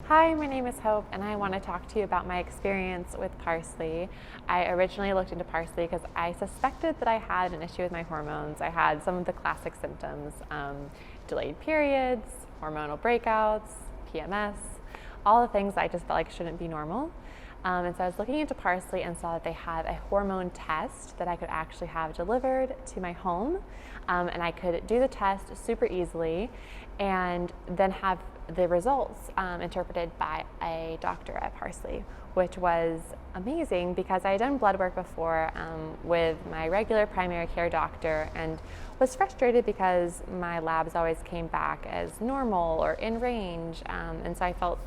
Hi, my name is Hope, and I want to talk to you about my experience with Parsley. I originally looked into Parsley because I suspected that I had an issue with my hormones. I had some of the classic symptoms, delayed periods, hormonal breakouts, PMS, all the things I just felt like shouldn't be normal. And so I was looking into Parsley and saw that they had a hormone test that I could actually have delivered to my home. And I could do the test super easily and then have the results interpreted by a doctor at Parsley, which was amazing because I had done blood work before with my regular primary care doctor and was frustrated because my labs always came back as normal or in range. And so I felt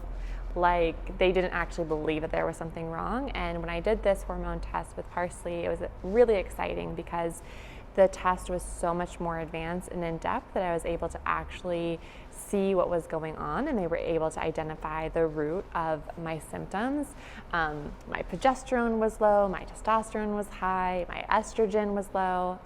like they didn't actually believe that there was something wrong. And when I did this hormone test with Parsley, it was really exciting because the test was so much more advanced and in depth that I was able to actually see what was going on, and they were able to identify the root of my symptoms. My progesterone was low, my testosterone was high, my estrogen was low.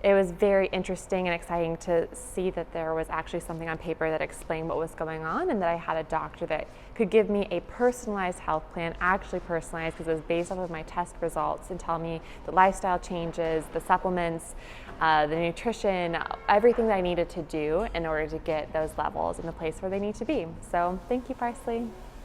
It was very interesting and exciting to see that there was actually something on paper that explained what was going on, and that I had a doctor that could give me a personalized health plan, actually personalized because it was based off of my test results, and tell me the lifestyle changes, the supplements, the nutrition, everything that I needed to do in order to get those levels in the place where they need to be. So thank you, Parsley.